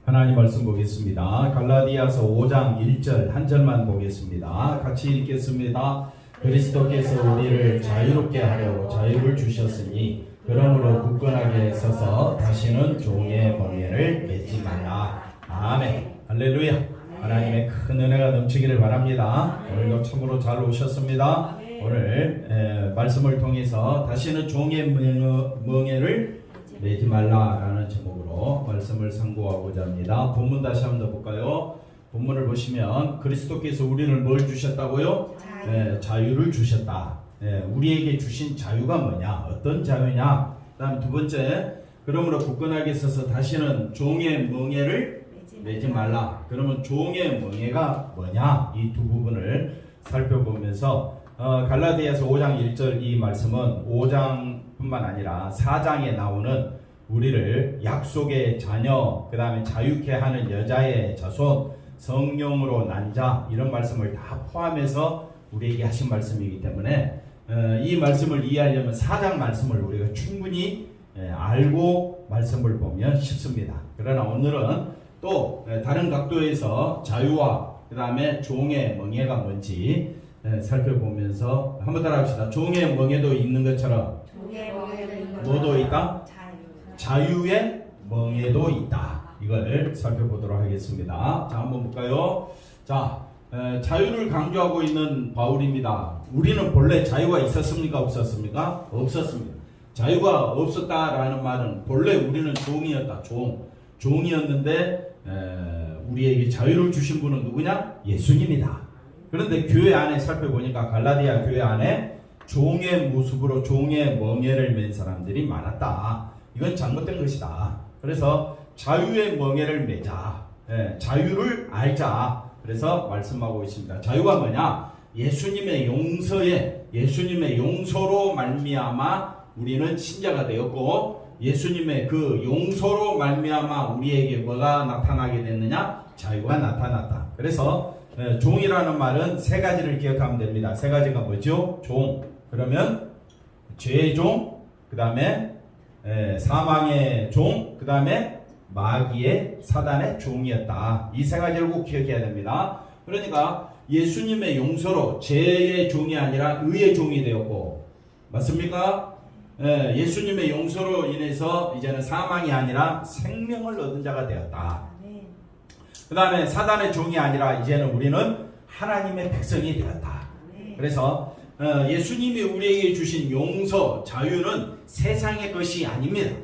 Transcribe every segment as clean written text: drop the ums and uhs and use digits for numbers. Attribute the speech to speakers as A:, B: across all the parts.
A: 하나님 말씀 보겠습니다. 갈라디아서 5장 1절 한 절만 보겠습니다. 같이 읽겠습니다. 그리스도께서 우리를 자유롭게 하려고 자유를 주셨으니 그러므로 굳건하게 서서 다시는 종의 멍에를 맺지 말라. 아멘. 할렐루야. 하나님의 큰 은혜가 넘치기를 바랍니다. 오늘도 참으로 잘 오셨습니다. 오늘 말씀을 통해서 다시는 종의 멍에를 내지 말라라는 제목으로 말씀을 상고하고자 합니다. 본문 다시 한번 더 볼까요? 본문을 보시면 그리스도께서 우리를 뭘 주셨다고요? 자유를 주셨다. 우리에게 주신 자유가 뭐냐? 어떤 자유냐? 그 다음 두 번째, 그러므로 굳건하게 서서 다시는 종의 멍에를 내지 말라. 그러면 종의 멍에가 뭐냐? 이 두 부분을 살펴보면서 갈라디아서 5장 1절 이 말씀은 5장뿐만 아니라 4장에 나오는 우리를 약속의 자녀, 그 다음에 자유케 하는 여자의 자손, 성령으로 난 자, 이런 말씀을 다 포함해서 우리에게 하신 말씀이기 때문에 이 말씀을 이해하려면 4장 말씀을 우리가 충분히 알고 말씀을 보면 쉽습니다. 그러나 오늘은 또 다른 각도에서 자유와 그 다음에 종의 멍에가 뭔지 살펴보면서 한번 따라합시다. 종의 멍에도 있는 것처럼 뭐도 있다? 자유의 멍에도 있다. 이걸 살펴보도록 하겠습니다. 자, 한번 볼까요? 자, 자유를 강조하고 있는 바울입니다. 우리는 본래 자유가 있었습니까? 없었습니까? 없었습니다. 자유가 없었다라는 말은 본래 우리는 종이었다. 종이었는데 우리에게 자유를 주신 분은 누구냐? 예수님이다. 그런데 교회 안에 살펴보니까 갈라디아 교회 안에 종의 모습으로 종의 멍에를 맨 사람들이 많았다. 이건 잘못된 것이다. 그래서 자유의 멍에를 매자. 자유를 알자. 그래서 말씀하고 있습니다. 자유가 뭐냐? 예수님의 용서로 말미암아 우리는 신자가 되었고, 예수님의 그 용서로 말미암아 우리에게 뭐가 나타나게 됐느냐? 자유가 나타났다. 그래서 종이라는 말은 세 가지를 기억하면 됩니다. 세 가지가 뭐죠? 종. 그러면 죄의 종, 그 다음에 사망의 종, 그 다음에 마귀의 사단의 종이었다. 이 세 가지를 꼭 기억해야 됩니다. 그러니까 예수님의 용서로 죄의 종이 아니라 의의 종이 되었고, 맞습니까? 예수님의 용서로 인해서 이제는 사망이 아니라 생명을 얻은 자가 되었다. 그 다음에 사단의 종이 아니라 이제는 우리는 하나님의 백성이 되었다. 그래서 예수님이 우리에게 주신 용서, 자유는 세상의 것이 아닙니다.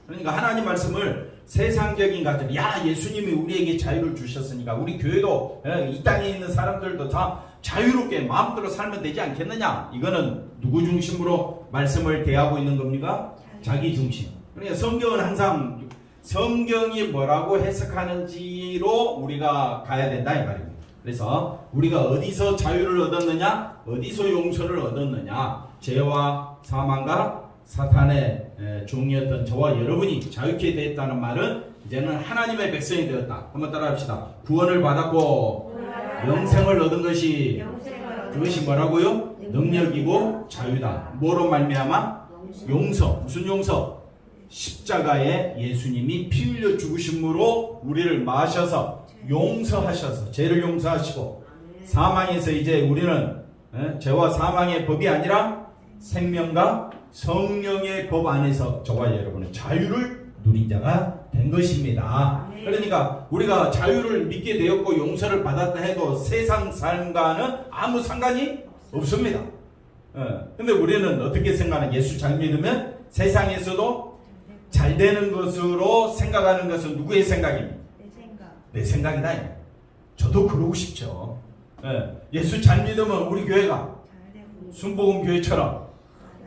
A: 그러니까 하나님 말씀을 세상적인 것들, 예수님이 우리에게 자유를 주셨으니까 우리 교회도 이 땅에 있는 사람들도 다 자유롭게 마음대로 살면 되지 않겠느냐? 이거는 누구 중심으로 말씀을 대하고 있는 겁니까? 자기 중심. 그러니까 성경은 항상 성경이 뭐라고 해석하는지로 우리가 가야 된다 이 말입니다. 그래서 우리가 어디서 자유를 얻었느냐? 어디서 용서를 얻었느냐? 죄와 사망과 사탄의 종이었던 저와 여러분이 자유케 되었다는 말은 이제는 하나님의 백성이 되었다. 한번 따라합시다. 구원을 받았고 영생을 얻은 것이 그것이 뭐라고요? 능력이고 자유다. 뭐로 말미암아? 용서. 무슨 용서? 십자가에 예수님이 피 흘려 죽으심으로 우리를 마셔서 용서하셔서 죄를 용서하시고, 사망에서 이제 우리는 죄와 사망의 법이 아니라 생명과 성령의 법 안에서 저와 여러분은 자유를 누린 자가 된 것입니다. 그러니까 우리가 자유를 믿게 되었고 용서를 받았다 해도 세상 삶과는 아무 상관이 없습니다. 근데 우리는 어떻게 생각하는? 예수 잘 믿으면 세상에서도 잘 되는 것으로 생각하는 것은 누구의 생각입니까? 내 생각이다. 저도 그러고 싶죠. 예수 잘 믿으면 우리 교회가 순복음 교회처럼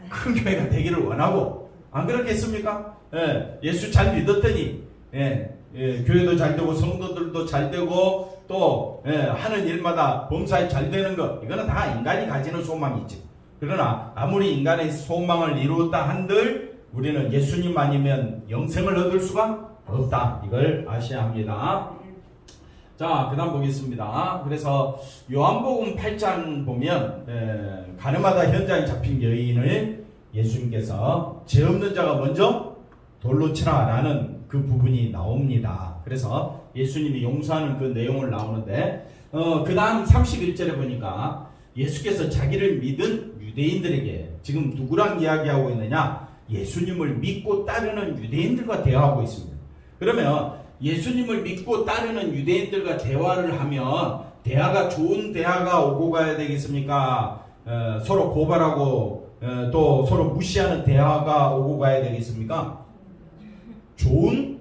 A: 큰 교회가 되기를 원하고, 안 그렇겠습니까? 예수 잘 믿었더니 교회도 잘 되고 성도들도 잘 되고 또 하는 일마다 범사에 잘 되는 것, 이거는 다 인간이 가지는 소망이지. 그러나 아무리 인간의 소망을 이루었다 한들 우리는 예수님 아니면 영생을 얻을 수가 없다. 이걸 아셔야 합니다. 자, 그 다음 보겠습니다. 그래서 요한복음 8장 보면 가늠하다 현장에 잡힌 여인을 예수님께서 죄 없는 자가 먼저 돌로 치라 라는 그 부분이 나옵니다. 그래서 예수님이 용서하는 그 내용을 나오는데 그 다음 31절에 보니까 예수께서 자기를 믿은 유대인들에게 지금 누구랑 이야기하고 있느냐? 예수님을 믿고 따르는 유대인들과 대화하고 있습니다. 그러면 예수님을 믿고 따르는 유대인들과 대화를 하면 대화가 좋은 대화가 오고 가야 되겠습니까? 서로 고발하고 또 서로 무시하는 대화가 오고 가야 되겠습니까? 좋은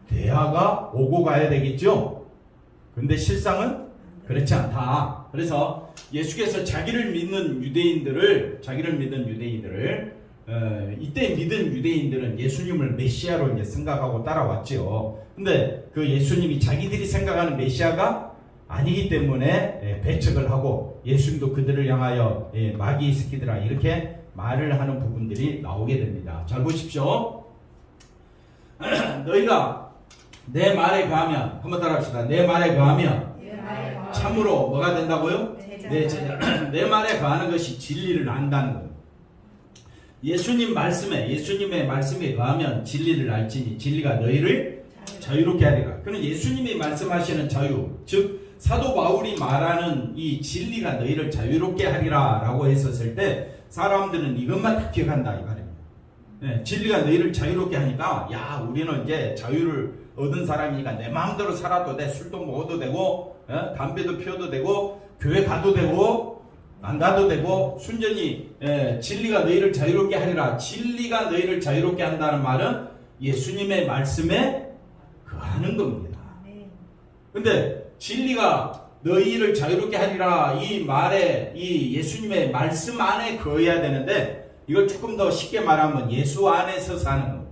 A: 대화가 오고 가야 되겠죠? 근데 실상은 그렇지 않다. 그래서 예수께서 자기를 믿는 유대인들을 이때 믿은 유대인들은 예수님을 메시아로 이제 생각하고 따라왔죠. 근데 그 예수님이 자기들이 생각하는 메시아가 아니기 때문에 배척을 하고 예수님도 그들을 향하여 마귀의 새끼들아 이렇게 말을 하는 부분들이 나오게 됩니다. 잘 보십시오. 너희가 내 말에 거하면 한번 따라합시다. 내 말에 거하면 참으로 뭐가 된다고요? 내 제자. 내 말에 거하는 것이 진리를 안다는 거예요. 예수님의 말씀에 거하면 진리를 알지니 진리가 너희를 자유롭게 하리라. 그는 예수님이 말씀하시는 자유, 즉 사도 바울이 말하는 이 진리가 너희를 자유롭게 하리라 라고 했었을 때 사람들은 이것만 다 기억한다 이 말입니다. 진리가 너희를 자유롭게 하니까 야 우리는 이제 자유를 얻은 사람이니까 내 마음대로 살아도 돼. 술도 먹어도 되고 담배도 피워도 되고 교회 가도 되고 안 가도 되고 순전히 진리가 너희를 자유롭게 하리라. 진리가 너희를 자유롭게 한다는 말은 예수님의 말씀에 거하는 겁니다. 근데 진리가 너희를 자유롭게 하리라 이 말에 이 예수님의 말씀 안에 거해야 되는데 이걸 조금 더 쉽게 말하면 예수 안에서 사는 겁니다.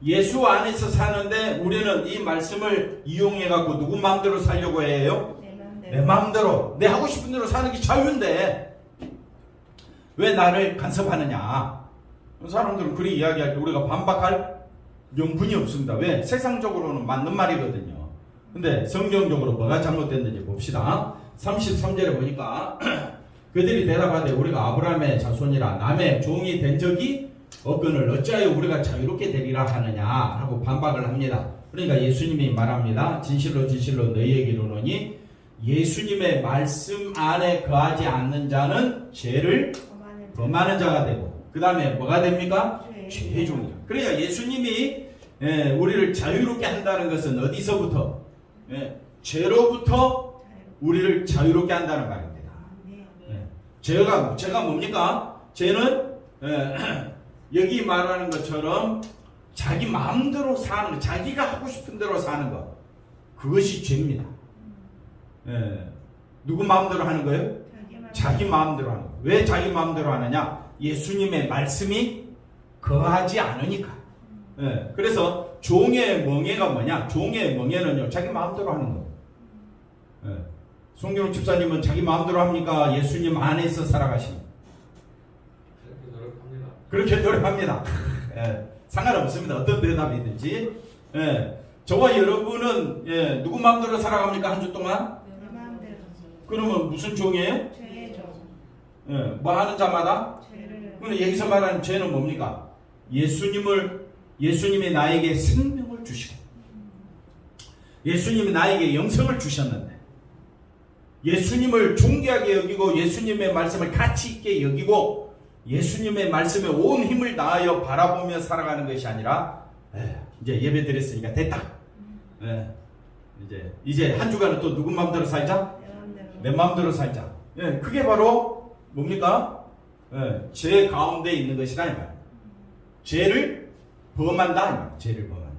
A: 예수 안에서 사는데 우리는 이 말씀을 이용해 갖고 누구 마음대로 살려고 해요? 내 마음대로 내 하고 싶은 대로 사는 게 자유인데 왜 나를 간섭하느냐? 사람들은 그렇게 이야기할 때 우리가 반박할 명분이 없습니다. 왜? 세상적으로는 맞는 말이거든요. 근데 성경적으로 뭐가 잘못됐는지 봅시다. 33절에 보니까 그들이 대답하되 우리가 아브라함의 자손이라 남의 종이 된 적이 없거늘 어찌하여 우리가 자유롭게 되리라 하느냐 하고 반박을 합니다. 그러니까 예수님이 말합니다. 진실로 진실로 너희에게 이르노니 예수님의 말씀 안에 거하지 않는 자는 죄를 범하는 자가 되고 그 다음에 뭐가 됩니까? 죄의 종이야. 그러니까 예수님이 우리를 자유롭게 한다는 것은 어디서부터? 죄로부터 우리를 자유롭게 한다는 말입니다. 죄가 뭡니까? 죄는 여기 말하는 것처럼 자기 마음대로 사는 것, 자기가 하고 싶은 대로 사는 것, 그것이 죄입니다. 누구 마음대로 하는 거예요? 자기 마음대로 하는 거예요. 왜 자기 마음대로 하느냐? 예수님의 말씀이 거하지 않으니까. 그래서 종의 멍에가 뭐냐? 종의 멍에는요, 자기 마음대로 하는 거예요. 송경욱 집사님은 자기 마음대로 합니까? 예수님 안에서 살아가십니까? 그렇게 노력합니다. 상관없습니다. 어떤 대답이든지. 저와 여러분은 누구 마음대로 살아갑니까? 한 주 동안?
B: 내 마음대로.
A: 그러면 무슨 종이에요?
B: 죄의 종.
A: 뭐 하는 자마다?
B: 죄를.
A: 그럼 여기서 말하는 죄는 뭡니까? 예수님이 나에게 생명을 주시고 예수님이 나에게 영생을 주셨는데 예수님을 존귀하게 여기고 예수님의 말씀을 가치 있게 여기고 예수님의 말씀에 온 힘을 다하여 바라보며 살아가는 것이 아니라 이제 예배 드렸으니까 됐다. 이제 한 주간은 또 누구 마음대로 살자? 내 마음대로 살자. 그게 바로 뭡니까? 죄 가운데 있는 것이다 이 말이에요. 죄를 범한다. 죄를 범한다.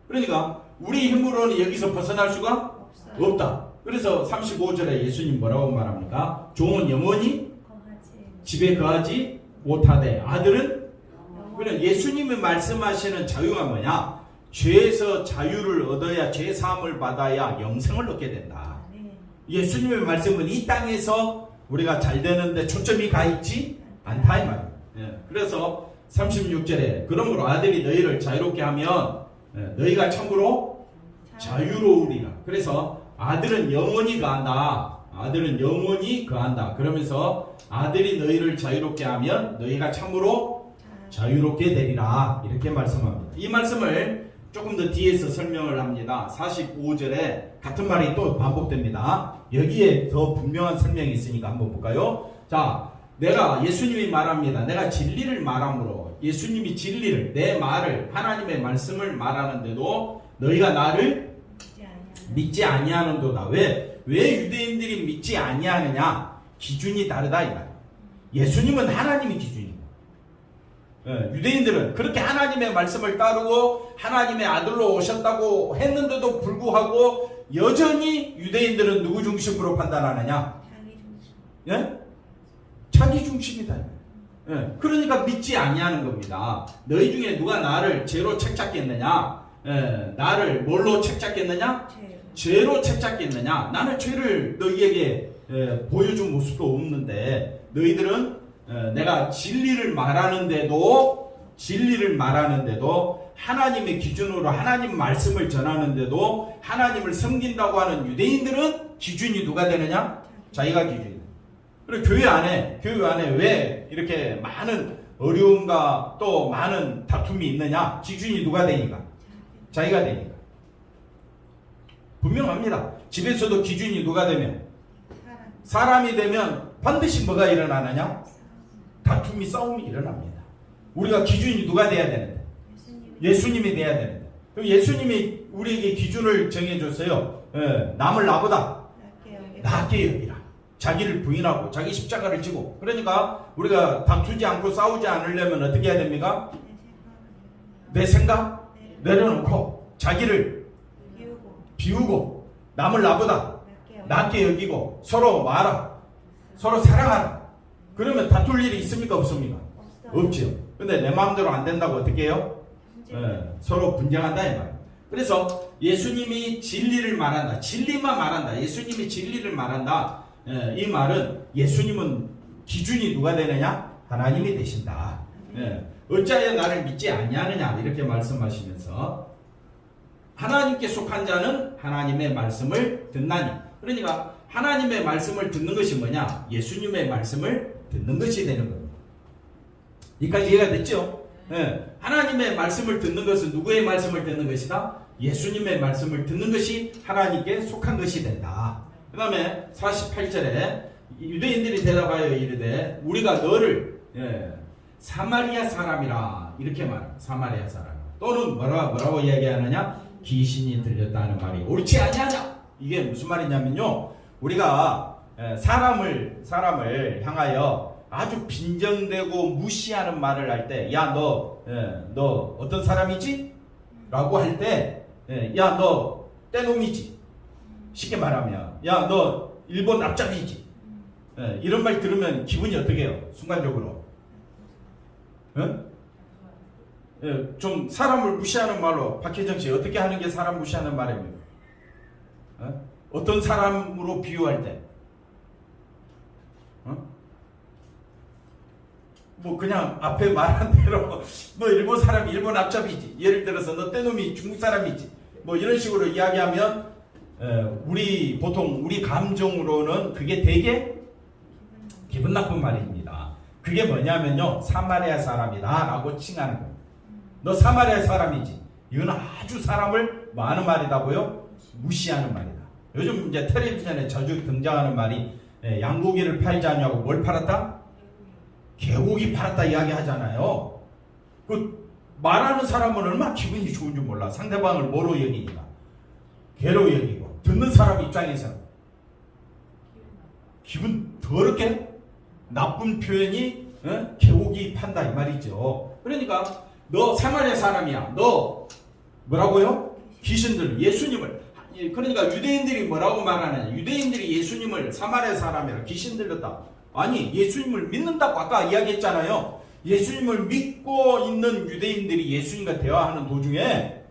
A: 그러니까 우리 힘으로는 여기서 벗어날 수가 없다. 그래서 35절에 예수님 뭐라고 말합니까? 종은 영원히 집에 거하지 못하되 아들은 그냥 예수님이 말씀하시는 자유가 뭐냐? 죄에서 자유를 얻어야 죄 사함을 받아야 영생을 얻게 된다. 예수님의 말씀은 이 땅에서 우리가 잘 되는데 초점이 가 있지 않다 이 말이에요. 그래서 36절에 그러므로 아들이 너희를 자유롭게 하면 너희가 참으로 자유로우리라. 그래서 아들은 영원히 거한다. 아들은 영원히 거한다. 그러면서 아들이 너희를 자유롭게 하면 너희가 참으로 자유롭게 되리라 이렇게 말씀합니다. 이 말씀을 조금 더 뒤에서 설명을 합니다. 45절에 같은 말이 또 반복됩니다. 여기에 더 분명한 설명이 있으니까 한번 볼까요? 자, 내가 예수님이 말합니다. 내가 진리를 말함으로 예수님이 진리를 내 말을 하나님의 말씀을 말하는데도 너희가 나를 믿지 아니하는도다. 왜 유대인들이 믿지 아니하느냐? 기준이 다르다 이 말. 예수님은 하나님이 기준이고 유대인들은 그렇게 하나님의 말씀을 따르고 하나님의 아들로 오셨다고 했는데도 불구하고 여전히 유대인들은 누구 중심으로 판단하느냐? 예? 자기 중심이다. 예. 그러니까 믿지 아니하는 겁니다. 너희 중에 누가 나를 죄로 책잡겠느냐? 예. 나를 뭘로 책잡겠느냐? 죄로 책잡겠느냐? 나는 죄를 너희에게 보여준 모습도 없는데 너희들은 내가 진리를 말하는데도 하나님의 기준으로 하나님 말씀을 전하는데도 하나님을 섬긴다고 하는 유대인들은 기준이 누가 되느냐? 자기가 기준이다. 그리고 교회 안에 왜 이렇게 많은 어려움과 또 많은 다툼이 있느냐? 기준이 누가 되니까? 자기가 되니까. 분명합니다. 집에서도 기준이 누가 되면? 사람이 되면 반드시 뭐가 일어나느냐? 다툼이 싸움이 일어납니다. 우리가 기준이 누가 돼야 되는데? 예수님이 돼야 되는데. 그럼 예수님이 우리에게 기준을 정해줬어요. 남을 나보다 낫게 여기라. 자기를 부인하고 자기 십자가를 지고. 그러니까 우리가 다투지 않고 싸우지 않으려면 어떻게 해야 됩니까? 내 생각 내려놓고 자기를 비우고 남을 나보다 낫게 여기고 서로 말하라. 서로 사랑하라. 그러면 다툴 일이 있습니까? 없습니까? 없죠. 근데 내 마음대로 안 된다고 어떻게 해요? 서로 분쟁한다 이 말. 그래서 예수님이 진리를 말한다. 진리만 말한다. 예수님이 진리를 말한다. 이 말은 예수님은 기준이 누가 되느냐? 하나님이 되신다. 어찌하여 나를 믿지 아니하느냐? 이렇게 말씀하시면서 하나님께 속한 자는 하나님의 말씀을 듣나니. 그러니까 하나님의 말씀을 듣는 것이 뭐냐? 예수님의 말씀을 듣는 것이 되는 겁니다. 여기까지 이해가 됐죠? 하나님의 말씀을 듣는 것은 누구의 말씀을 듣는 것이다? 예수님의 말씀을 듣는 것이 하나님께 속한 것이 된다. 그 다음에 48절에 유대인들이 대답하여 이르되 우리가 너를 사마리아 사람이라 이렇게 말합니다. 사마리아 사람. 또는 뭐라고 이야기하느냐? 귀신이 들렸다는 말이 옳지 아니하냐? 이게 무슨 말이냐면요. 우리가 사람을 향하여 아주 빈정대고 무시하는 말을 할 때, 야, 너 어떤 사람이지? 라고 할 때, 야, 너 떼놈이지? 쉽게 말하면, 야, 너 일본 앞잡이지? 이런 말 들으면 기분이 어떻게 해요? 순간적으로. 좀 사람을 무시하는 말로, 박혜정 씨, 어떻게 하는 게 사람 무시하는 말입니까? 어떤 사람으로 비유할 때? 뭐 그냥 앞에 말한 대로 너 일본 사람이 일본 앞잡이지. 예를 들어서 너 떼놈이 중국 사람이지. 뭐 이런 식으로 이야기하면 보통 우리 감정으로는 그게 되게 기분 나쁜 말입니다. 그게 뭐냐면요. 사마리아 사람이다 라고 칭하는 거예요. 너 사마리아 사람이지. 이건 아주 사람을 뭐 하는 말이다고요? 무시하는 말이다. 요즘 이제 텔레비전에 자주 등장하는 말이 양고기를 팔지 않냐고 뭘 팔았다? 개고기 팔았다 이야기 하잖아요. 그 말하는 사람은 얼마나 기분이 좋은 줄 몰라. 상대방을 뭐로 여기니까. 개로 여기고. 듣는 사람 입장에서는 기분 더럽게 나쁜 표현이 개고기 판다 이 말이죠. 그러니까 너 사마리아 사람이야. 너 뭐라고요? 귀신들 예수님을. 그러니까 유대인들이 뭐라고 말하느냐. 유대인들이 예수님을 사마리아 사람이라 귀신 들렸다. 아니 예수님을 믿는다고 아까 이야기했잖아요. 예수님을 믿고 있는 유대인들이 예수님과 대화하는 도중에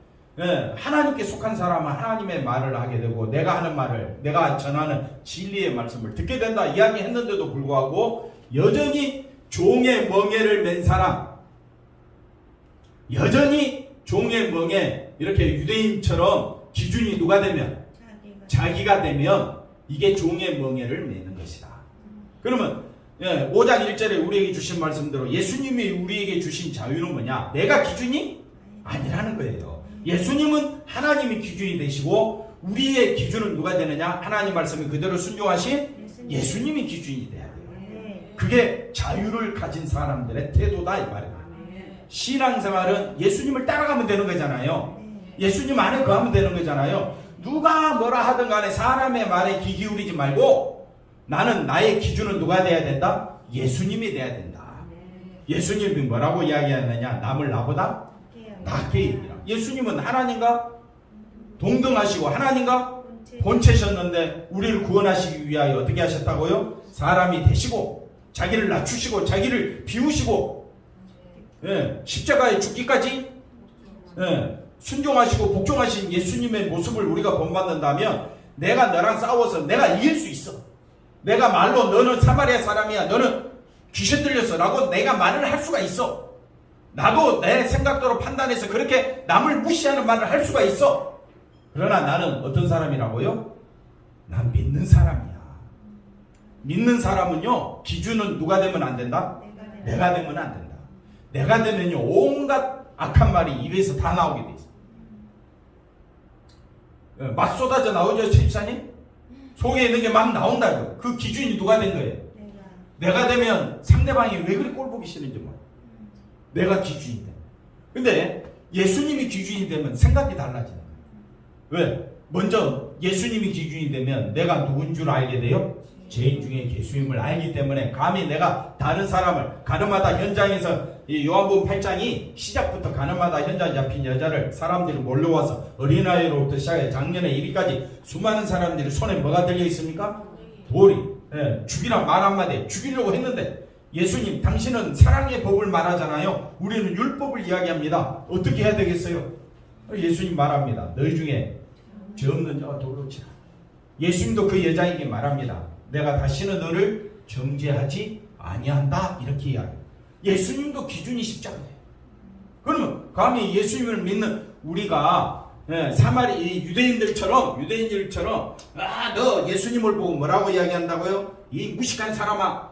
A: 하나님께 속한 사람은 하나님의 말을 하게 되고 내가 하는 말을 내가 전하는 진리의 말씀을 듣게 된다 이야기했는데도 불구하고 여전히 종의 멍에를 맨 사람 여전히 종의 멍에 이렇게 유대인처럼 기준이 누가 되면 자기가 되면 이게 종의 멍에를 매는 것이다. 그러면 5장 1절에 우리에게 주신 말씀대로 예수님이 우리에게 주신 자유는 뭐냐? 내가 기준이 아니라는 거예요. 예수님은 하나님이 기준이 되시고 우리의 기준은 누가 되느냐? 하나님 말씀이 그대로 순종하신 예수님이 기준이 돼야 돼요. 그게 자유를 가진 사람들의 태도다 이 말이에요. 신앙생활은 예수님을 따라가면 되는 거잖아요. 예수님 안에 거하면 되는 거잖아요. 누가 뭐라 하든 간에 사람의 말에 귀 기울이지 말고 나는 나의 기준은 누가 돼야 된다? 예수님이 돼야 된다. 예수님이 뭐라고 이야기하느냐? 남을 나보다 낫게 이기라. 예수님은 하나님과 동등하시고 하나님과 본체셨는데 우리를 구원하시기 위하여 어떻게 하셨다고요? 사람이 되시고 자기를 낮추시고 자기를 비우시고 십자가에 죽기까지 순종하시고 복종하신 예수님의 모습을 우리가 본받는다면 내가 너랑 싸워서 내가 이길 수 있어. 내가 말로 너는 사마리아 사람이야, 너는 귀신 들렸어 라고 내가 말을 할 수가 있어. 나도 내 생각대로 판단해서 그렇게 남을 무시하는 말을 할 수가 있어. 그러나 나는 어떤 사람이라고요? 난 믿는 사람이야. 믿는 사람은요, 기준은 누가 되면 안 된다? 내가 되면 안 된다. 내가 되면요, 온갖 악한 말이 입에서 다 나오게 돼 있어. 막 쏟아져 나오죠, 집사님? 속에 있는 게 막 나온다고요. 그 기준이 누가 된 거예요? 내가 되면 상대방이 왜 그리 꼴 보기 싫은지 몰라. 내가 기준이 돼. 근데 예수님이 기준이 되면 생각이 달라지는 거예요. 왜? 먼저 예수님이 기준이 되면 내가 누군 줄 알게 돼요? 죄인 중에 예수님을 알기 때문에 감히 내가 다른 사람을 가늠하다 현장에서 이 요한복음 8장이 시작부터 가늠하다 현장에 잡힌 여자를 사람들이 몰려와서 어린아이로부터 시작해 작년에 이리까지 수많은 사람들이 손에 뭐가 들려 있습니까? 돌이. 죽이라 말 한마디 죽이려고 했는데 예수님 당신은 사랑의 법을 말하잖아요. 우리는 율법을 이야기합니다. 어떻게 해야 되겠어요? 예수님 말합니다. 너희 중에 죄 없는 자가 돌로 치라. 예수님도 그 여자에게 말합니다. 내가 다시는 너를 정죄하지 아니한다. 이렇게 이야기해요. 예수님도 기준이 십자가예요. 그러면 감히 예수님을 믿는 우리가 사마리 유대인들처럼 너 예수님을 보고 뭐라고 이야기한다고요? 이 무식한 사람아,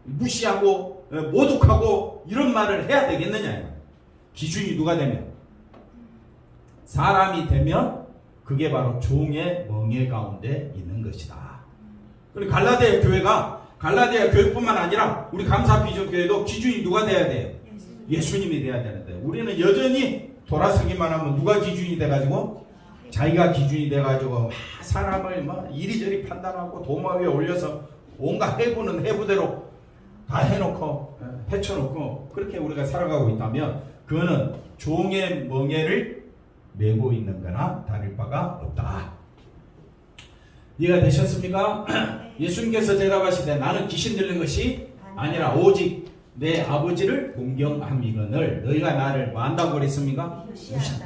A: 무시하고 모독하고 이런 말을 해야 되겠느냐? 기준이 누가 되면? 사람이 되면 그게 바로 종의 멍에 가운데 있는 것이다. 그리고 갈라디아 교회뿐만 아니라 우리 감사비전교회도 기준이 누가 돼야 돼요? 예수님이 돼야 되는데 우리는 여전히 돌아서기만 하면 누가 기준이 돼가지고 자기가 기준이 돼가지고 사람을 이리저리 판단하고 도마 위에 올려서 온갖 해부는 해부대로 다 해놓고 해쳐놓고 그렇게 우리가 살아가고 있다면 그거는 종의 멍에를 메고 있는 거나 다를 바가 없다. 이해가 되셨습니까? 예수님께서 대답하시되 나는 귀신 들린 것이 아니라 오직 내 아버지를 공경함이거늘 너희가 나를 뭐 한다고 그랬습니까?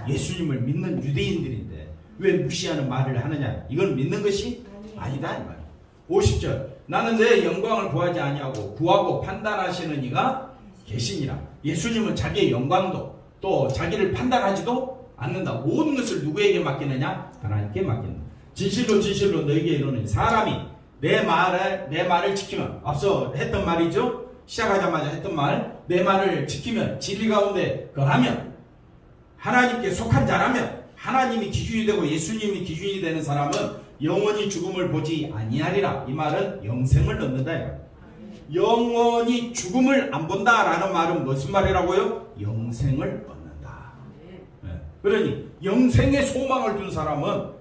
A: 예수님을 믿는 유대인들인데 왜 무시하는 말을 하느냐? 이건 믿는 것이 아니다 이 말이에요. 50절 나는 내 영광을 구하지 아니하고 구하고 판단하시는 이가 계시니라. 예수님은 자기의 영광도 또 자기를 판단하지도 않는다. 모든 것을 누구에게 맡기느냐? 하나님께 맡긴다. 진실로 진실로 너에게 이르노니 사람이 내 말을 지키면 앞서 했던 말이죠. 시작하자마자 했던 말, 내 말을 지키면 진리 가운데 거하면 하나님께 속한 자라면 하나님이 기준이 되고 예수님이 기준이 되는 사람은 영원히 죽음을 보지 아니하리라. 이 말은 영생을 얻는다. 영원히 죽음을 안 본다라는 말은 무슨 말이라고요? 영생을 얻는다. 그러니 영생의 소망을 둔 사람은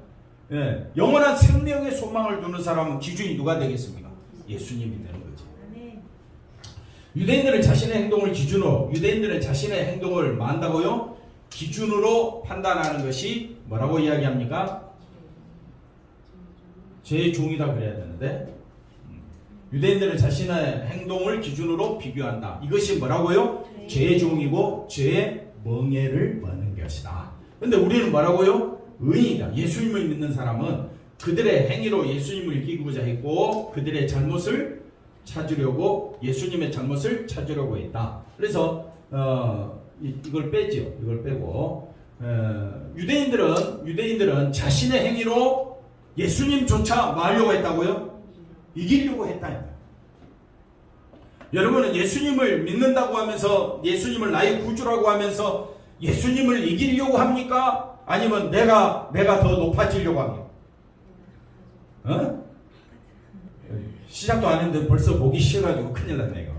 A: 영원한 생명의 소망을 두는 사람은 기준이 누가 되겠습니까? 예수님이 되는 거죠. 유대인들은 자신의 행동을 기준으로 유대인들은 자신의 행동을 뭐 한다고요? 기준으로 판단하는 것이 뭐라고 이야기합니까? 죄의 종이다 그래야 되는데 유대인들은 자신의 행동을 기준으로 비교한다. 이것이 뭐라고요? 죄의 종이고 죄의 멍에를 머는 것이다. 근데 우리는 뭐라고요? 의인이다. 예수님을 믿는 사람은 그들의 행위로 예수님을 이기고자 했고 그들의 잘못을 찾으려고 예수님의 잘못을 찾으려고 했다. 그래서 이걸 빼죠. 이걸 빼고 유대인들은 자신의 행위로 예수님조차 뭐 하려고 했다고요? 이기려고 했다. 여러분은 예수님을 믿는다고 하면서 예수님을 나의 구주라고 하면서 예수님을 이기려고 합니까? 아니면 내가 더 높아지려고 합니까? 어? 시작도 안 했는데 벌써 보기 싫어가지고 큰일 났네 이거.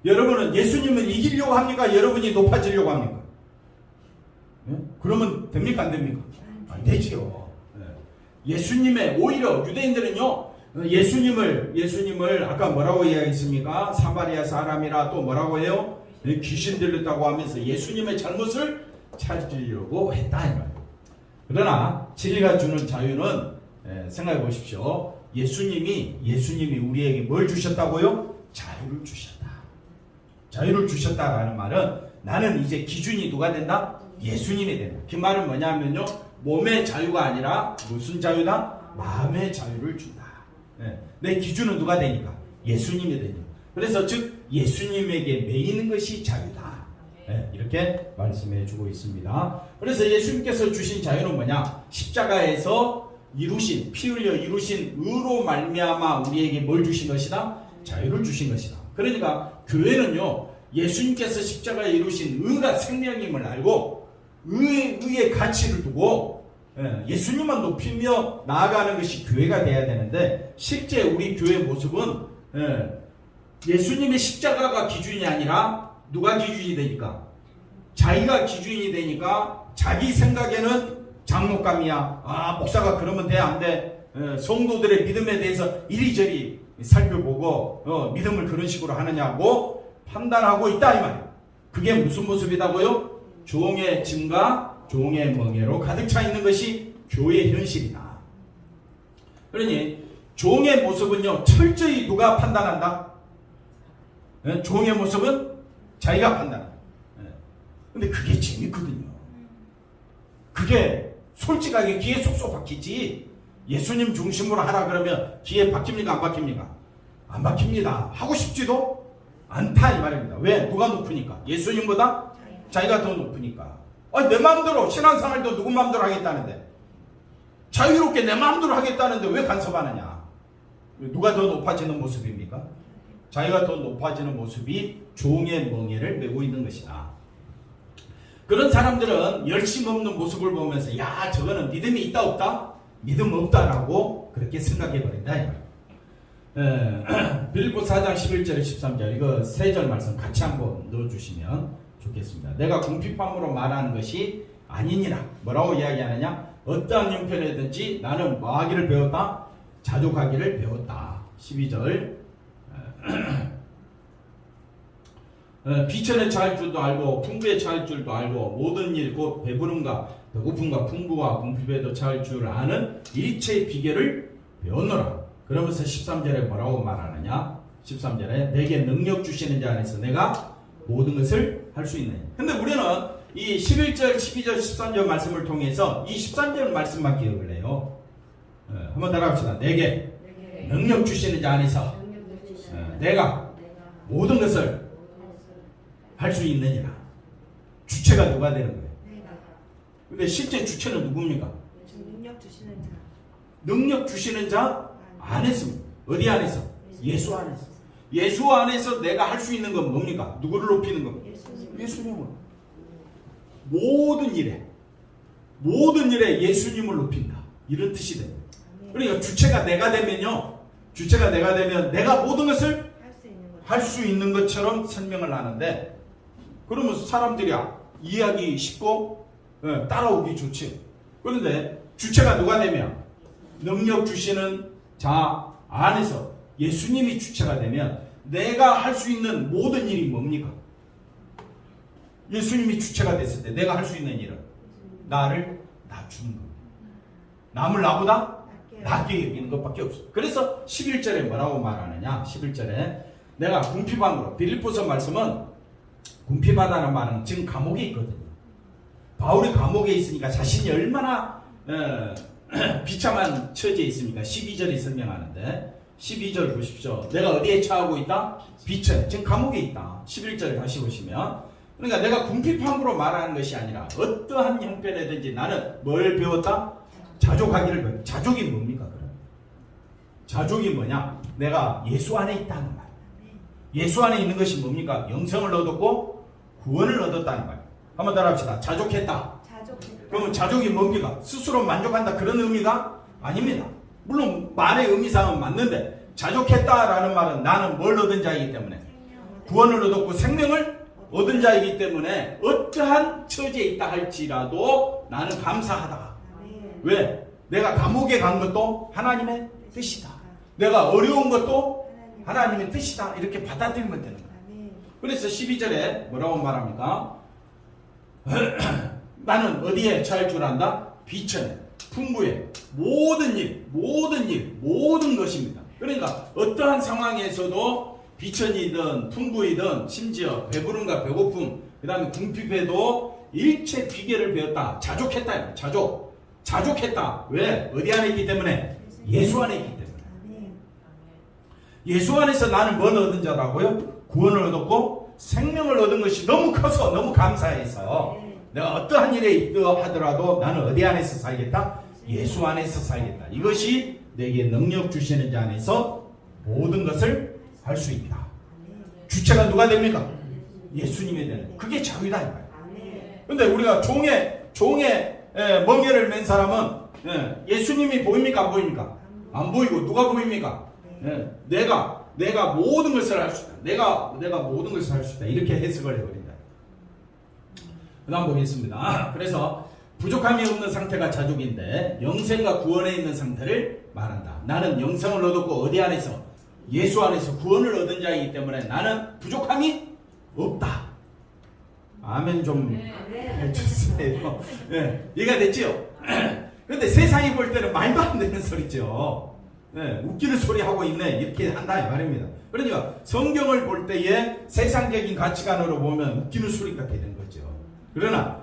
A: 여러분은 예수님을 이기려고 합니까? 여러분이 높아지려고 합니까? 그러면 됩니까? 안 됩니까? 안 되지요. 예수님의 오히려 유대인들은요, 예수님을 아까 뭐라고 이야기했습니까? 사마리아 사람이라 또 뭐라고 해요? 귀신 들렸다고 하면서 예수님의 잘못을 찾으려고 했다 이 말이에요. 그러나 진리가 주는 자유는 생각해 보십시오. 예수님이 우리에게 뭘 주셨다고요? 자유를 주셨다. 자유를 주셨다라는 말은 나는 이제 기준이 누가 된다? 예수님이 된다. 그 말은 뭐냐면요, 몸의 자유가 아니라 무슨 자유다? 마음의 자유를 준다. 내 기준은 누가 되니까? 예수님이 되니까. 그래서 즉 예수님에게 매이는 것이 자유다. 이렇게 말씀해 주고 있습니다. 그래서 예수님께서 주신 자유는 뭐냐? 십자가에서 이루신, 피 흘려 이루신 의로 말미암아 우리에게 뭘 주신 것이다? 자유를 주신 것이다. 그러니까 교회는요, 예수님께서 십자가에 이루신 의가 생명임을 알고 의의 가치를 두고 예수님만 높이며 나아가는 것이 교회가 돼야 되는데, 실제 우리 교회 모습은 예수님의 십자가가 기준이 아니라 누가 기준이 되니까? 자기가 기준이 되니까 자기 생각에는 장로감이야. 목사가 그러면 돼, 안 돼? 성도들의 믿음에 대해서 이리저리 살펴보고 믿음을 그런 식으로 하느냐고 판단하고 있다 이 말이에요. 그게 무슨 모습이다고요? 종의 짐과 종의 멍에로 가득 차 있는 것이 교회의 현실이다. 그러니 종의 모습은요, 철저히 누가 판단한다? 종의 모습은 자기가 판단한다. 근데 그게 재밌거든요. 그게 솔직하게 귀에 쏙쏙 박히지. 예수님 중심으로 하라 그러면 귀에 박힙니까? 안 박힙니까? 안 박힙니다. 하고 싶지도 않다 이 말입니다. 왜? 누가 높으니까? 예수님보다 자기가 더 높으니까. 내 마음대로 신앙생활도 누구 마음대로 하겠다는데, 자유롭게 내 마음대로 하겠다는데 왜 간섭하느냐? 누가 더 높아지는 모습입니까? 자기가 더 높아지는 모습이 종의 멍에를 메고 있는 것이다. 그런 사람들은 열심 없는 모습을 보면서 야, 저거는 믿음이 있다 없다? 믿음 없다라고 그렇게 생각해 버린다. 빌립보 4장 11절에 13절 이거 세 절 말씀 같이 한번 넣어주시면 좋겠습니다. 내가 궁핍함으로 말하는 것이 아니니라. 뭐라고 이야기하느냐? 어떠한 형편이든지 나는 뭐 하기를 배웠다? 자족하기를 배웠다. 12절 비천에 처할 줄도 알고 풍부에 처할 줄도 알고 모든 일 곧 배부름과 배고픔과 풍부와 궁핍에도 처할 줄 아는 일체의 비결을 배웠노라. 그러면서 13절에 뭐라고 말하느냐? 13절에 내게 능력 주시는 자 안에서 내가 모든 것을 할 수 있느냐. 근데 우리는 이 11절, 12절, 13절 말씀을 통해서 이 13절 말씀만 기억을 해요. 한번 따라합시다. 내게 능력 주시는 자 안에서 내가 모든 것을 할 수 있느니라. 주체가 누가 되는 거예요? 근데 실제 주체는 누굽니까?
B: 능력 주시는 자.
A: 능력 주시는 자 안에서. 어디 안에서? 예수 안에서. 예수 안에서 내가 할 수 있는 건 뭡니까? 누구를 높이는 겁니까? 예수님을. 모든 일에 예수님을 높인다. 이런 뜻이 됩니다. 그러니까 주체가 내가 되면요, 주체가 내가 되면 내가 모든 것을 할 수 있는 것처럼 설명을 하는데, 그러면 사람들이 이해하기 쉽고 따라오기 좋지. 그런데 주체가 누가 되면, 능력 주시는 자 안에서 예수님이 주체가 되면 내가 할 수 있는 모든 일이 뭡니까? 예수님이 주체가 됐을 때 내가 할 수 있는 일은 나를 낮추는 겁니다. 남을 나보다 낮게 여기는 것밖에 없어요. 그래서 11절에 뭐라고 말하느냐? 11절에 내가 궁핍함으로, 빌립보서 말씀은 궁핍하다는 말은 지금 감옥에 있거든요. 바울이 감옥에 있으니까 자신이 얼마나 비참한 처지에 있습니까? 12절이 설명하는데 12절 보십시오. 내가 어디에 처하고 있다? 비천에. 지금 감옥에 있다. 11절 다시 보시면, 그러니까 내가 궁핍함으로 말하는 것이 아니라 어떠한 형편이든지 나는 뭘 배웠다? 자족하기를 배웠다. 자족이 뭡니까? 그럼 자족이 뭐냐? 내가 예수 안에 있다는 말. 예수 안에 있는 것이 뭡니까? 영생을 얻었고 구원을 얻었다는 말이에요. 한번 따라합시다. 자족했다. 그러면 자족이 뭡니까? 스스로 만족한다 그런 의미가 아닙니다. 물론 말의 의미상은 맞는데 자족했다라는 말은 나는 뭘 얻은 자이기 때문에 구원을 얻었고 생명을 얻은 자이기 때문에 어떠한 처지에 있다 할지라도 나는 감사하다. 왜? 내가 감옥에 간 것도 하나님의 뜻이다. 내가 어려운 것도 하나님의 뜻이다. 이렇게 받아들이면 되는 거예요. 그래서 12절에 뭐라고 말합니까? 나는 어디에 처할 줄 안다? 비천에, 풍부에, 모든 것입니다. 그러니까 어떠한 상황에서도 비천이든 풍부이든 심지어 배부름과 배고픔, 그 다음에 궁핍에도 일체 비결을 배웠다. 자족했다. 자족했다. 왜? 어디 안에 있기 때문에? 예수 안에 있기 때문에. 예수 안에서 나는 뭘 얻은 자라고요? 구원을 얻었고 생명을 얻은 것이 너무 커서 너무 감사해서 내가 어떠한 일에 있더 하더라도 나는 어디 안에서 살겠다? 예수 안에서 살겠다. 이것이 내게 능력 주시는 자 안에서 모든 것을 할 수 있다. 주체가 누가 됩니까? 예수님이 되는. 그게 자유다. 그런데 우리가 종의 멍에를 맨 사람은 예수님이 보입니까? 안 보입니까? 안 보이고 누가 보입니까? 내가 모든 것을 할 수 있다. 내가 모든 것을 할 수 있다. 이렇게 해석을 해버린다. 그 다음 보겠습니다. 그래서 부족함이 없는 상태가 자족인데 영생과 구원에 있는 상태를 말한다. 나는 영생을 얻었고 어디 안에서? 예수 안에서 구원을 얻은 자이기 때문에 나는 부족함이 없다. 아멘 좀 해주세요. 이해가 됐지요? 그런데 세상이 볼 때는 말도 안 되는 소리죠. 웃기는 소리 하고 있네 이렇게 한다 이 말입니다. 그러니까 성경을 볼 때에 세상적인 가치관으로 보면 웃기는 소리가 되는 거죠. 그러나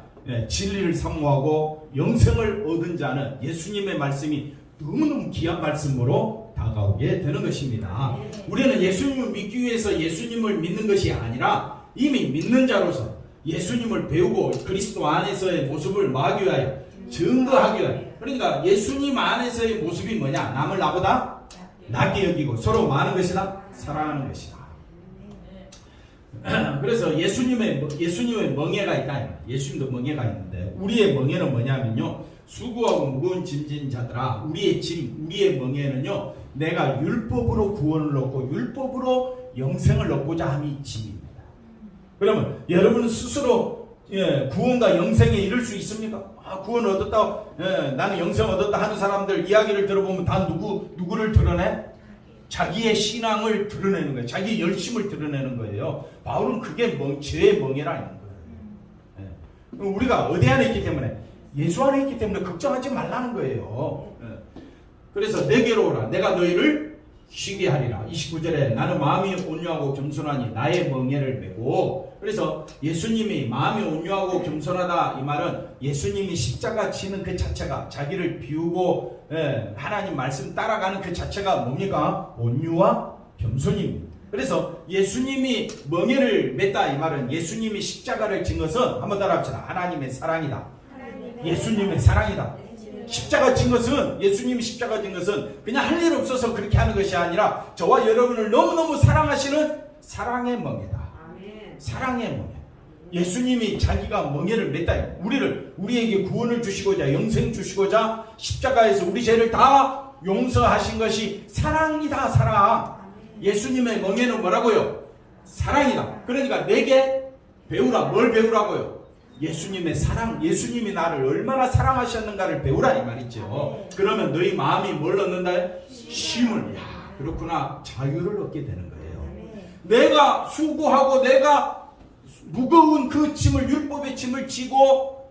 A: 진리를 사모하고 영생을 얻은 자는 예수님의 말씀이 너무너무 귀한 말씀으로 다가오게 되는 것입니다. 우리는 예수님을 믿기 위해서 예수님을 믿는 것이 아니라 이미 믿는 자로서 예수님을 배우고 그리스도 안에서의 모습을 마하기 위하여 증거하기 위하여. 그러니까 예수님 안에서의 모습이 뭐냐? 남을 나보다 낫게 여기고 서로 많은 것이다? 사랑하는 것이다. 그래서 예수님의 멍에가 있다. 예수님도 멍에가 있는데 우리의 멍에는 뭐냐면요, 수고하고 무거운 짐진 자들아, 우리의 멍에는요, 내가 율법으로 구원을 얻고 율법으로 영생을 얻고자 함이 짐입니다. 그러면 여러분은 스스로 구원과 영생에 이를 수 있습니까? 구원을 얻었다, 나는 영생을 얻었다 하는 사람들 이야기를 들어보면 다 누구를 드러내? 자기의 신앙을 드러내는 거예요. 자기의 열심을 드러내는 거예요. 바울은 그게 죄의 멍에라는 거예요. 우리가 어디 안에 있기 때문에? 예수 안에 있기 때문에 걱정하지 말라는 거예요. 그래서 내게로 오라. 내가 너희를 쉬게 하리라. 29절에 나는 마음이 온유하고 겸손하니 나의 멍에를 메고. 그래서 예수님이 마음이 온유하고 겸손하다 이 말은 예수님이 십자가 치는 그 자체가, 자기를 비우고 하나님 말씀 따라가는 그 자체가 뭡니까? 온유와 겸손입니다. 그래서 예수님이 멍에를 맸다 이 말은 예수님이 십자가를 진 것은, 한번 따라합시다, 하나님의 사랑이다. 예수님의 사랑이다. 십자가 진 것은, 예수님이 십자가 진 것은 그냥 할 일 없어서 그렇게 하는 것이 아니라 저와 여러분을 너무너무 사랑하시는 사랑의 멍에다. 사랑의 멍에. 예수님이 자기가 멍에를 맸다. 우리에게 구원을 주시고자, 영생 주시고자 십자가에서 우리 죄를 다 용서하신 것이 사랑이다. 사랑. 예수님의 멍에는 뭐라고요? 사랑이다. 그러니까 내게 배우라. 뭘 배우라고요? 예수님의 사랑, 예수님이 나를 얼마나 사랑하셨는가를 배우라 이 말이죠. 그러면 너희 마음이 뭘 얻는다? 쉼을. 그렇구나. 자유를 얻게 되는 거예요. 내가 수고하고 내가 무거운 그 짐을, 율법의 짐을 지고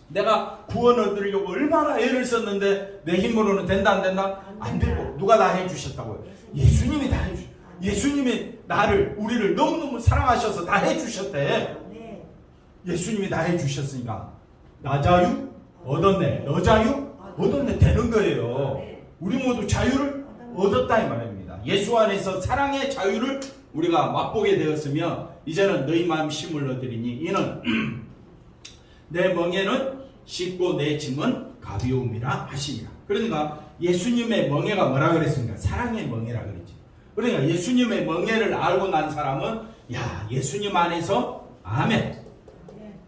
A: 내가 구원 얻으려고 얼마나 애를 썼는데 내 힘으로는 된다 안 된다? 안 되고. 누가 다 해주셨다고요? 예수님이 다 해주셨어요. 예수님이 우리를 너무너무 사랑하셔서 다 해주셨대. 예수님이 다 해주셨으니까 나 자유 얻었네, 너 자유 얻었네 되는 거예요. 우리 모두 자유를 얻었다 이 말입니다. 예수 안에서 사랑의 자유를 우리가 맛보게 되었으면 이제는 너희 마음 쉼을 얻으리니 이는 내 멍에는 쉽고 내 짐은 가벼움이라 하시니라. 그러니까 예수님의 멍에가 뭐라 그랬습니까? 사랑의 멍에라 그랬지. 그러니까 예수님의 멍에를 알고 난 사람은 야, 예수님 안에서 아멘.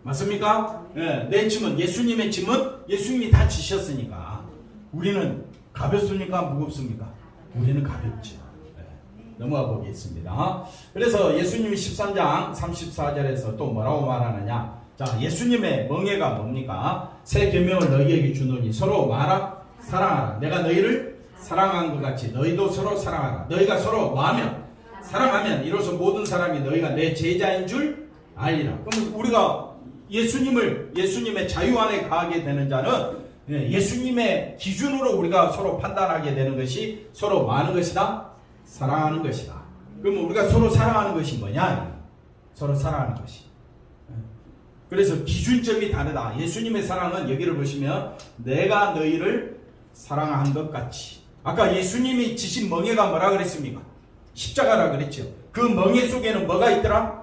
A: 맞습니까? 예, 내 짐은, 예수님의 짐은 예수님이 다 지셨으니까. 우리는 가볍습니까? 무겁습니까? 우리는 가볍죠. 넘어가 보겠습니다. 그래서 예수님이 13장 34절에서 또 뭐라고 말하느냐. 자, 예수님의 멍에가 뭡니까? 새 계명을 너희에게 주노니 서로 사랑하라. 내가 너희를 사랑한 것 같이 너희도 서로 사랑하라. 너희가 서로 사랑하면 이로써 모든 사람이 너희가 내 제자인 줄 알리라. 그럼 우리가 예수님의 자유 안에 가게 되는 자는 예수님의 기준으로 우리가 서로 판단하게 되는 것이 서로 많은 것이다. 사랑하는 것이다. 그러면 우리가 서로 사랑하는 것이 뭐냐? 서로 사랑하는 것이. 그래서 기준점이 다르다. 예수님의 사랑은 여기를 보시면 내가 너희를 사랑한 것 같이. 아까 예수님이 지신 멍에가 뭐라 그랬습니까? 십자가라 그랬죠. 그 멍에 속에는 뭐가 있더라?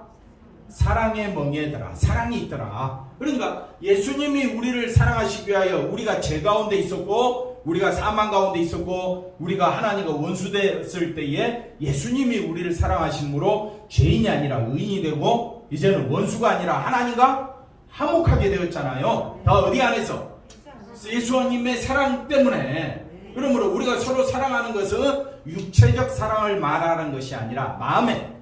A: 사랑의 멍에더라. 사랑이 있더라. 그러니까 예수님이 우리를 사랑하시기 위하여 우리가 죄 가운데 있었고 우리가 사망 가운데 있었고 우리가 하나님과 원수됐을 때에 예수님이 우리를 사랑하심으로 죄인이 아니라 의인이 되고 이제는 원수가 아니라 하나님과 화목하게 되었잖아요. 다 어디 안에서? 예수님의 사랑 때문에. 그러므로 우리가 서로 사랑하는 것은 육체적 사랑을 말하는 것이 아니라 마음에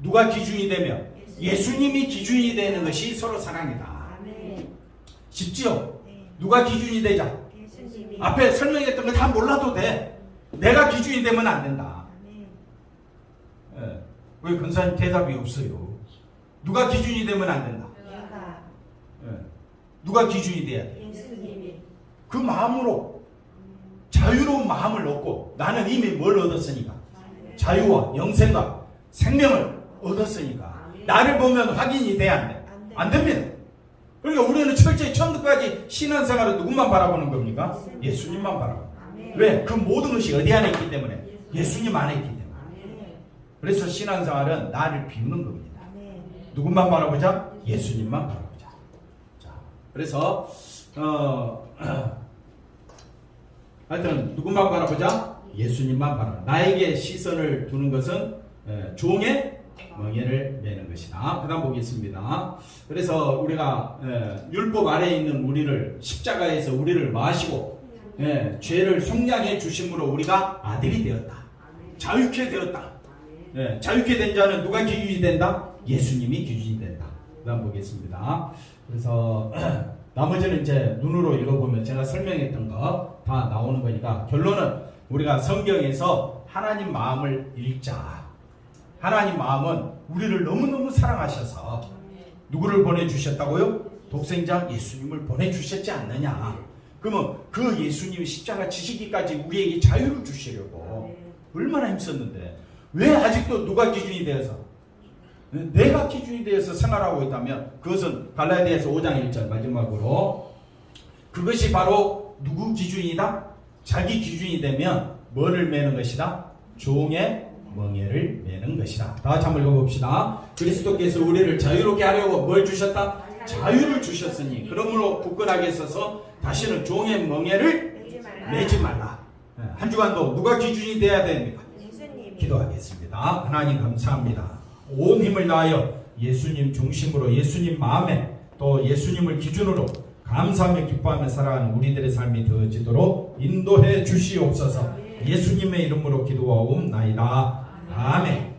A: 누가 기준이 되며 예수님이 기준이 되는 것이 서로 사랑이다. 쉽지요? 누가 기준이 되자? 앞에 설명했던 거 다 몰라도 돼. 내가 기준이 되면 안 된다. 왜 근사님 대답이 없어요? 누가 기준이 되면 안 된다. 누가 기준이 돼야 돼? 그 마음으로 자유로운 마음을 얻고 나는 이미 뭘 얻었으니까 자유와 영생과 생명을 얻었으니까 나를 보면 확인이 돼야 안 돼? 안 됩니다. 그러니까 우리는 철저히 처음부터까지 신앙생활을 누구만 바라보는 겁니까? 예수님만 바라보는 거예요. 왜? 그 모든 것이 어디 안에 있기 때문에? 예수님 안에 있기 때문에. 그래서 신앙생활은 나를 비우는 겁니다. 누구만 바라보자? 예수님만 바라보자. 자, 그래서 하여튼 누구만 바라보자? 예수님만 바라보자. 나에게 시선을 두는 것은 종의 멍에를 매는 것이다. 그 다음 보겠습니다. 그래서 우리가 율법 아래에 있는 우리를 십자가에서 우리를 마시고 죄를 속량해 주심으로 우리가 아들이 되었다. 자유케 되었다. 자유케 된 자는 누가 기준이 된다? 예수님이 기준이 된다. 그 다음 보겠습니다. 그래서 나머지는 이제 눈으로 읽어보면 제가 설명했던 거 다 나오는 거니까 결론은 우리가 성경에서 하나님 마음을 읽자. 하나님 마음은 우리를 너무너무 사랑하셔서 누구를 보내주셨다고요? 독생자 예수님을 보내주셨지 않느냐. 그러면 그 예수님이 십자가 지시기까지 우리에게 자유를 주시려고 얼마나 힘썼는데 왜 아직도 누가 기준이 되어서 내가 기준이 되어서 생활하고 있다면 그것은 갈라디아서 5장 1절 마지막으로 그것이 바로 누구 기준이다? 자기 기준이 되면 뭐를 매는 것이다? 종의 멍에를 매는 것이다. 다 같이 한번 읽어봅시다. 그리스도께서 우리를 자유롭게 하려고 뭘 주셨다? 자유를 주셨으니 그러므로 굳건하게 서서 다시는 종의 멍에를 매지 말라. 한 주간도 누가 기준이 돼야 됩니까? 기도하겠습니다. 하나님 감사합니다. 온 힘을 다하여 예수님 중심으로 예수님 마음에 또 예수님을 기준으로 감사하며 기뻐하며 살아가는 우리들의 삶이 되어지도록 인도해 주시옵소서. 예수님의 이름으로 기도하옵나이다. 아멘.